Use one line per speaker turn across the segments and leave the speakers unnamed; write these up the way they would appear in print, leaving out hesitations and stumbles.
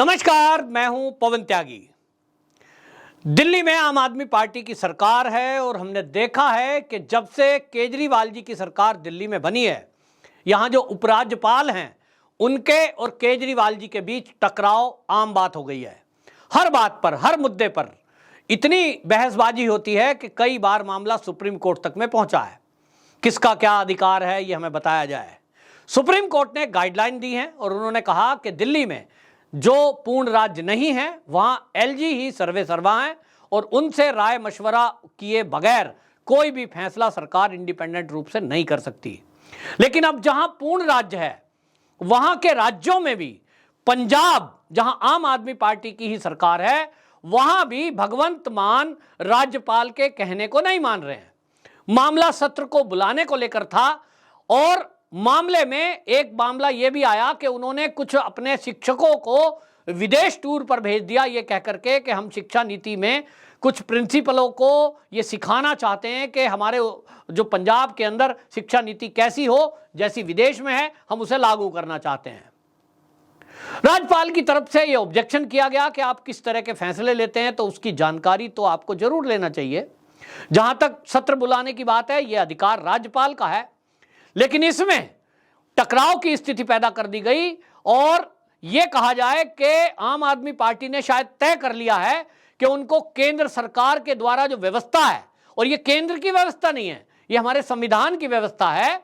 नमस्कार, मैं हूं पवन त्यागी। दिल्ली में आम आदमी पार्टी की सरकार है और हमने देखा है कि जब से केजरीवाल जी की सरकार दिल्ली में बनी है, यहां जो उपराज्यपाल हैं उनके और केजरीवाल जी के बीच टकराव आम बात हो गई है। हर बात पर, हर मुद्दे पर इतनी बहसबाजी होती है कि कई बार मामला सुप्रीम कोर्ट तक में पहुंचा है। किसका क्या अधिकार है ये हमें बताया जाए। सुप्रीम कोर्ट ने गाइडलाइन दी है और उन्होंने कहा कि दिल्ली में जो पूर्ण राज्य नहीं है वहां एलजी ही सर्वे सर्वा है और उनसे राय मशवरा किए बगैर कोई भी फैसला सरकार इंडिपेंडेंट रूप से नहीं कर सकती। लेकिन अब जहां पूर्ण राज्य है वहां के राज्यों में भी पंजाब, जहां आम आदमी पार्टी की ही सरकार है, वहां भी भगवंत मान राज्यपाल के कहने को नहीं मान रहे हैं। मामला सत्र को बुलाने को लेकर था और मामले में एक मामला यह भी आया कि उन्होंने कुछ अपने शिक्षकों को विदेश टूर पर भेज दिया, ये कहकर के कि हम शिक्षा नीति में कुछ प्रिंसिपलों को ये सिखाना चाहते हैं कि हमारे जो पंजाब के अंदर शिक्षा नीति कैसी हो, जैसी विदेश में है, हम उसे लागू करना चाहते हैं। राज्यपाल की तरफ से ये ऑब्जेक्शन किया गया कि आप किस तरह के फैसले लेते हैं तो उसकी जानकारी तो आपको जरूर लेना चाहिए। जहां तक सत्र बुलाने की बात है, यह अधिकार राज्यपाल का है, लेकिन इसमें टकराव की स्थिति पैदा कर दी गई और यह कहा जाए कि आम आदमी पार्टी ने शायद तय कर लिया है कि उनको केंद्र सरकार के द्वारा जो व्यवस्था है, और यह केंद्र की व्यवस्था नहीं है, यह हमारे संविधान की व्यवस्था है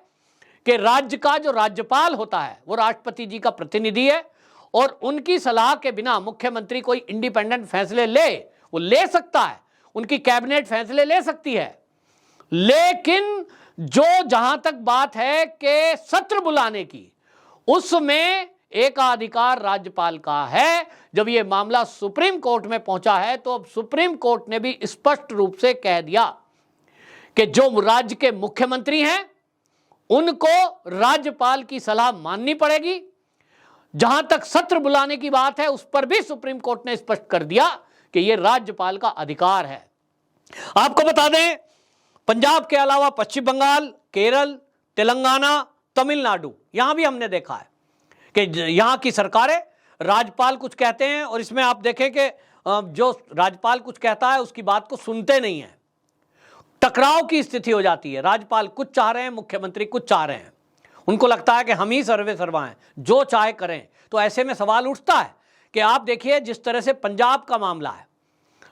कि राज्य का जो राज्यपाल होता है वो राष्ट्रपति जी का प्रतिनिधि है और उनकी सलाह के बिना मुख्यमंत्री कोई इंडिपेंडेंट फैसले वो ले सकता है, उनकी कैबिनेट फैसले ले सकती है। लेकिन जो जहां तक बात है कि सत्र बुलाने की, उसमें एकाधिकार राज्यपाल का है। जब यह मामला सुप्रीम कोर्ट में पहुंचा है तो अब सुप्रीम कोर्ट ने भी स्पष्ट रूप से कह दिया कि जो राज्य के मुख्यमंत्री हैं उनको राज्यपाल की सलाह माननी पड़ेगी। जहां तक सत्र बुलाने की बात है उस पर भी सुप्रीम कोर्ट ने स्पष्ट कर दिया कि यह राज्यपाल का अधिकार है। आपको बता दें, पंजाब के अलावा पश्चिम बंगाल, केरल, तेलंगाना, तमिलनाडु, यहां भी हमने देखा है कि यहां की सरकारें, राज्यपाल कुछ कहते हैं और इसमें आप देखें कि जो राज्यपाल कुछ कहता है उसकी बात को सुनते नहीं है। टकराव की स्थिति हो जाती है। राज्यपाल कुछ चाह रहे हैं, मुख्यमंत्री कुछ चाह रहे हैं। उनको लगता है कि हम ही सर्वे सर्वा हैं, जो चाहे करें। तो ऐसे में सवाल उठता है कि आप देखिए जिस तरह से पंजाब का मामला है,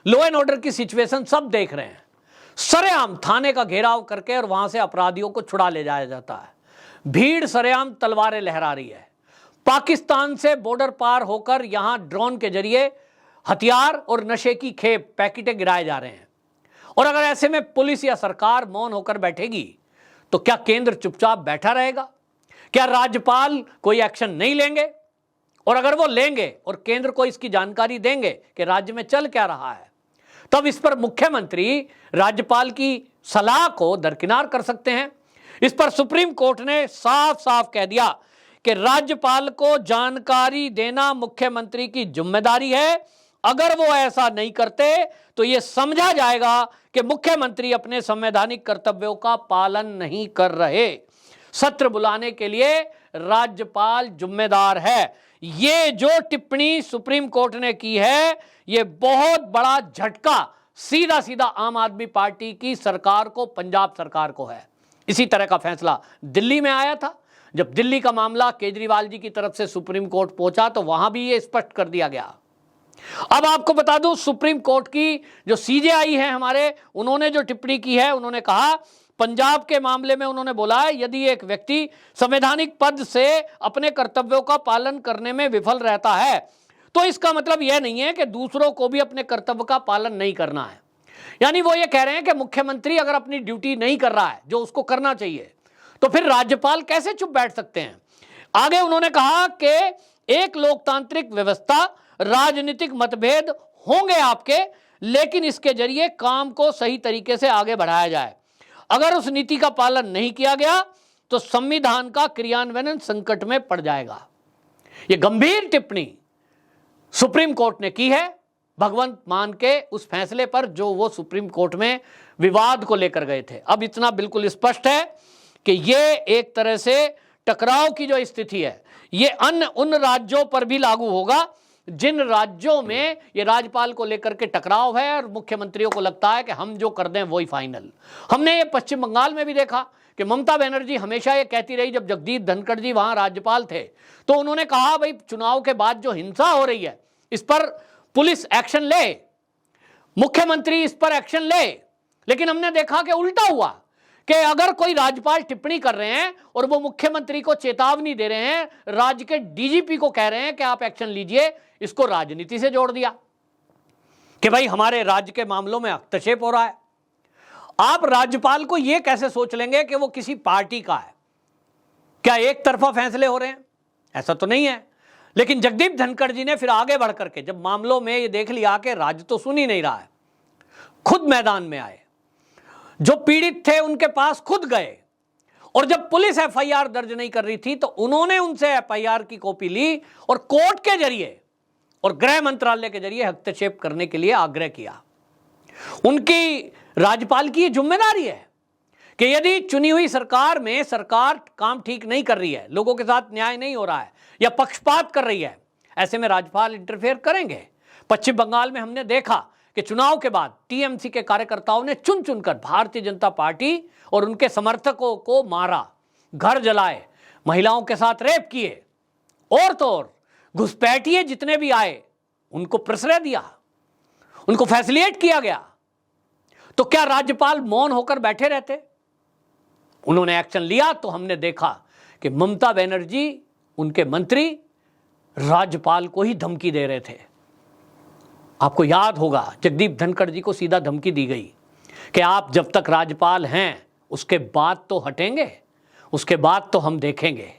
लॉ एंड ऑर्डर की सिचुएशन सब देख रहे हैं, सरेआम थाने का घेराव करके और वहां से अपराधियों को छुड़ा ले जाया जाता है। भीड़ सरेआम तलवारें लहरा रही है। पाकिस्तान से बॉर्डर पार होकर यहां ड्रोन के जरिए हथियार और नशे की खेप पैकेटें गिराए जा रहे हैं। और अगर ऐसे में पुलिस या सरकार मौन होकर बैठेगी तो क्या केंद्र चुपचाप बैठा रहेगा? क्या राज्यपाल कोई एक्शन नहीं लेंगे? और अगर वो लेंगे और केंद्र को इसकी जानकारी देंगे कि राज्य में चल क्या रहा है, तब इस पर मुख्यमंत्री राज्यपाल की सलाह को दरकिनार कर सकते हैं। इस पर सुप्रीम कोर्ट ने साफ साफ कह दिया कि राज्यपाल को जानकारी देना मुख्यमंत्री की जिम्मेदारी है। अगर वो ऐसा नहीं करते तो यह समझा जाएगा कि मुख्यमंत्री अपने संवैधानिक कर्तव्यों का पालन नहीं कर रहे। सत्र बुलाने के लिए राज्यपाल जिम्मेदार है। ये जो टिप्पणी सुप्रीम कोर्ट ने की है, ये बहुत बड़ा झटका सीधा सीधा आम आदमी पार्टी की सरकार को, पंजाब सरकार को है। इसी तरह का फैसला दिल्ली में आया था। जब दिल्ली का मामला केजरीवाल जी की तरफ से सुप्रीम कोर्ट पहुंचा तो वहां भी ये स्पष्ट कर दिया गया। अब आपको बता दूं, सुप्रीम कोर्ट की जो सीजेआई है हमारे, उन्होंने जो टिप्पणी की है, उन्होंने कहा, पंजाब के मामले में उन्होंने बोला है, यदि एक व्यक्ति संवैधानिक पद से अपने कर्तव्यों का पालन करने में विफल रहता है तो इसका मतलब यह नहीं है कि दूसरों को भी अपने कर्तव्य का पालन नहीं करना है। यानी वो ये कह रहे हैं कि मुख्यमंत्री अगर अपनी ड्यूटी नहीं कर रहा है जो उसको करना चाहिए, तो फिर राज्यपाल कैसे चुप बैठ सकते हैं। आगे उन्होंने कहा कि एक लोकतांत्रिक व्यवस्था, राजनीतिक मतभेद होंगे आपके, लेकिन इसके जरिए काम को सही तरीके से आगे बढ़ाया जाए। अगर उस नीति का पालन नहीं किया गया तो संविधान का क्रियान्वयन संकट में पड़ जाएगा। यह गंभीर टिप्पणी सुप्रीम कोर्ट ने की है भगवंत मान के उस फैसले पर जो वो सुप्रीम कोर्ट में विवाद को लेकर गए थे। अब इतना बिल्कुल स्पष्ट है कि ये एक तरह से टकराव की जो स्थिति है ये अन्य उन राज्यों पर भी लागू होगा जिन राज्यों में ये राज्यपाल को लेकर के टकराव है और मुख्यमंत्रियों को लगता है कि हम जो कर दें वही फाइनल। हमने ये पश्चिम बंगाल में भी देखा कि ममता बनर्जी हमेशा ये कहती रही, जब जगदीप धनखड़ जी वहां राज्यपाल थे तो उन्होंने कहा भाई चुनाव के बाद जो हिंसा हो रही है इस पर पुलिस एक्शन ले, मुख्यमंत्री इस पर एक्शन ले। लेकिन हमने देखा कि उल्टा हुआ कि अगर कोई राज्यपाल टिप्पणी कर रहे हैं और वो मुख्यमंत्री को चेतावनी दे रहे हैं, राज्य के डीजीपी को कह रहे हैं कि आप एक्शन लीजिए, इसको राजनीति से जोड़ दिया कि भाई हमारे राज्य के मामलों में हस्तक्षेप हो रहा है। आप राज्यपाल को यह कैसे सोच लेंगे कि वो किसी पार्टी का है? क्या एक तरफा फैसले हो रहे हैं? ऐसा तो नहीं है। लेकिन जगदीप धनखड़ जी ने फिर आगे बढ़ करके जब मामलों में ये देख लिया कि राज्य तो सुन ही नहीं रहा है, खुद मैदान में आए, जो पीड़ित थे उनके पास खुद गए, और जब पुलिस एफआईआर दर्ज नहीं कर रही थी तो उन्होंने उनसे एफआईआर की कॉपी ली और कोर्ट के जरिए और गृह मंत्रालय के जरिए हस्तक्षेप करने के लिए आग्रह किया। उनकी राज्यपाल की यह जिम्मेदारी है कि यदि चुनी हुई सरकार में सरकार काम ठीक नहीं कर रही है, लोगों के साथ न्याय नहीं हो रहा है या पक्षपात कर रही है, ऐसे में राज्यपाल इंटरफेयर करेंगे। पश्चिम बंगाल में हमने देखा कि चुनाव के बाद टीएमसी के कार्यकर्ताओं ने चुन चुनकर भारतीय जनता पार्टी और उनके समर्थकों को मारा, घर जलाए, महिलाओं के साथ रेप किए, और तो और घुसपैठिए जितने भी आए उनको प्रश्रय दिया, उनको फैसिलिटेट किया गया। तो क्या राज्यपाल मौन होकर बैठे रहते? उन्होंने एक्शन लिया तो हमने देखा कि ममता बनर्जी, उनके मंत्री राज्यपाल को ही धमकी दे रहे थे। आपको याद होगा जगदीप धनखड़ जी को सीधा धमकी दी गई कि आप जब तक राज्यपाल हैं उसके बाद तो हटेंगे, उसके बाद तो हम देखेंगे।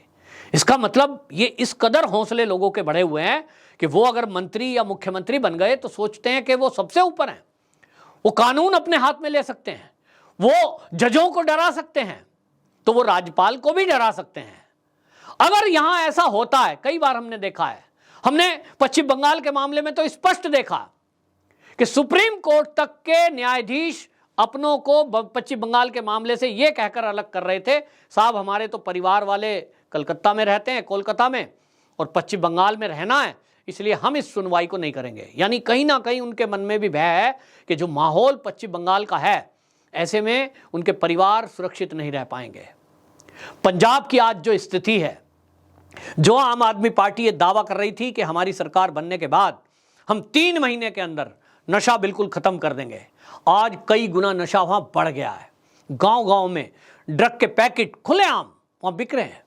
इसका मतलब ये इस कदर हौसले लोगों के बढ़े हुए हैं कि वो अगर मंत्री या मुख्यमंत्री बन गए तो सोचते हैं कि वो सबसे ऊपर हैं, वो कानून अपने हाथ में ले सकते हैं, वो जजों को डरा सकते हैं, तो वो राज्यपाल को भी डरा सकते हैं। अगर यहां ऐसा होता है, कई बार हमने देखा है, हमने पश्चिम बंगाल के मामले में तो स्पष्ट देखा कि सुप्रीम कोर्ट तक के न्यायाधीश अपनों को पश्चिम बंगाल के मामले से यह कहकर अलग कर रहे थे, साहब हमारे तो परिवार वाले कलकत्ता में रहते हैं, कोलकाता में, और पश्चिम बंगाल में रहना है, इसलिए हम इस सुनवाई को नहीं करेंगे। यानी कहीं ना कहीं उनके मन में भी भय है कि जो माहौल पश्चिम बंगाल का है, ऐसे में उनके परिवार सुरक्षित नहीं रह पाएंगे। पंजाब की आज जो स्थिति है, जो आम आदमी पार्टी ये दावा कर रही थी कि हमारी सरकार बनने के बाद हम 3 महीने के अंदर नशा बिल्कुल खत्म कर देंगे, आज कई गुना नशा वहां बढ़ गया है। गांव-गांव में ड्रग के पैकेट खुलेआम वहां बिक रहे हैं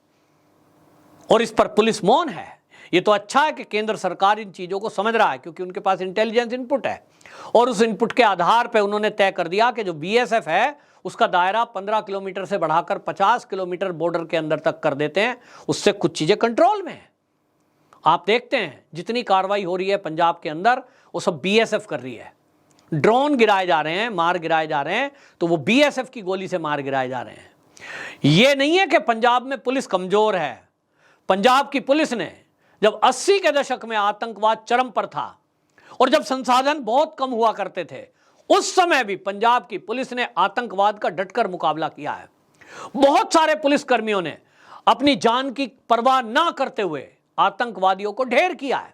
और इस पर पुलिस मौन है। ये तो अच्छा है कि केंद्र सरकार इन चीजों को समझ रहा है, क्योंकि उनके पास इंटेलिजेंस इनपुट है, और उस इनपुट के आधार पर उन्होंने तय कर दिया कि जो बीएसएफ है उसका दायरा 15 किलोमीटर से बढ़ाकर 50 किलोमीटर बॉर्डर के अंदर तक कर देते हैं। उससे कुछ चीजें कंट्रोल में है। आप देखते हैं जितनी कार्रवाई हो रही है पंजाब के अंदर, वो सब बीएसएफ कर रही है। ड्रोन गिराए जा रहे हैं, मार गिराए जा रहे हैं, तो वो बीएसएफ की गोली से मार गिराए जा रहे हैं। ये नहीं है कि पंजाब में पुलिस कमजोर है। पंजाब की पुलिस ने जब 80 के दशक में आतंकवाद चरम पर था और जब संसाधन बहुत कम हुआ करते थे, उस समय भी पंजाब की पुलिस ने आतंकवाद का डटकर मुकाबला किया है। बहुत सारे पुलिसकर्मियों ने अपनी जान की परवाह ना करते हुए आतंकवादियों को ढेर किया है।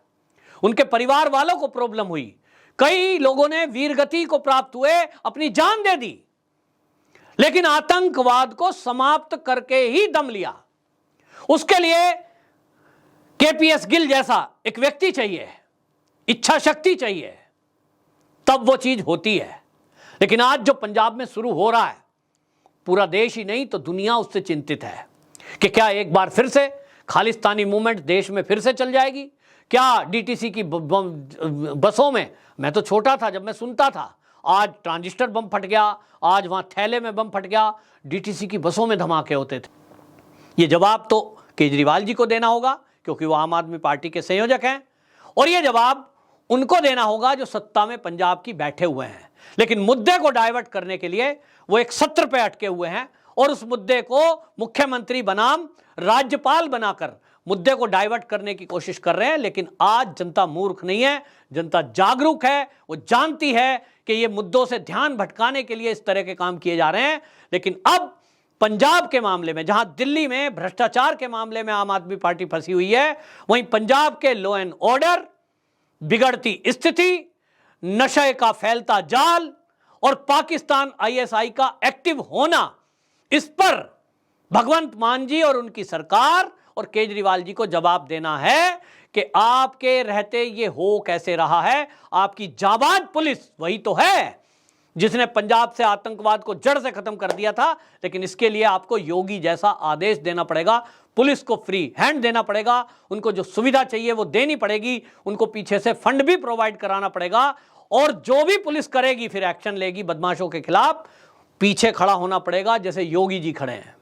उनके परिवार वालों को प्रॉब्लम हुई, कई लोगों ने वीरगति को प्राप्त हुए, अपनी जान दे दी, लेकिन आतंकवाद को समाप्त करके ही दम लिया। उसके लिए केपीएस गिल जैसा एक व्यक्ति चाहिए, इच्छा शक्ति चाहिए, तब वो चीज होती है। लेकिन आज जो पंजाब में शुरू हो रहा है, पूरा देश ही नहीं तो दुनिया उससे चिंतित है कि क्या एक बार फिर से खालिस्तानी मूवमेंट देश में फिर से चल जाएगी। क्या डीटीसी की बसों में, मैं तो छोटा था जब मैं सुनता था, आज ट्रांजिस्टर बम फट गया, आज वहां थैले में बम फट गया, डीटीसी की बसों में धमाके होते थे। ये जवाब तो केजरीवाल जी को देना होगा, क्योंकि वो आम आदमी पार्टी के संयोजक हैं, और ये जवाब उनको देना होगा जो सत्ता में पंजाब की बैठे हुए हैं। लेकिन मुद्दे को डाइवर्ट करने के लिए वो एक सत्र पे अटके हुए हैं और उस मुद्दे को मुख्यमंत्री बनाम राज्यपाल बनाकर मुद्दे को डाइवर्ट करने की कोशिश कर रहे हैं। लेकिन आज जनता मूर्ख नहीं है, जनता जागरूक है, वो जानती है कि ये मुद्दों से ध्यान भटकाने के लिए इस तरह के काम किए जा रहे हैं। लेकिन अब पंजाब के मामले में, जहां दिल्ली में भ्रष्टाचार के मामले में आम आदमी पार्टी फंसी हुई है, वहीं पंजाब के लॉ एंड ऑर्डर बिगड़ती स्थिति, नशे का फैलता जाल और पाकिस्तान आईएसआई का एक्टिव होना, इस पर भगवंत मान जी और उनकी सरकार और केजरीवाल जी को जवाब देना है कि आपके रहते ये हो कैसे रहा है। आपकी जाबाज पुलिस वही तो है जिसने पंजाब से आतंकवाद को जड़ से खत्म कर दिया था, लेकिन इसके लिए आपको योगी जैसा आदेश देना पड़ेगा, पुलिस को फ्री हैंड देना पड़ेगा, उनको जो सुविधा चाहिए वो देनी पड़ेगी, उनको पीछे से फंड भी प्रोवाइड कराना पड़ेगा, और जो भी पुलिस करेगी फिर एक्शन लेगी बदमाशों के खिलाफ, पीछे खड़ा होना पड़ेगा जैसे योगी जी खड़े हैं।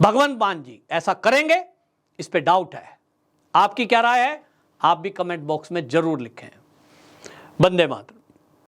भगवंत मान जी ऐसा करेंगे, इस पे डाउट है। आपकी क्या राय है? आप भी कमेंट बॉक्स में जरूर लिखें। वंदे मातरम।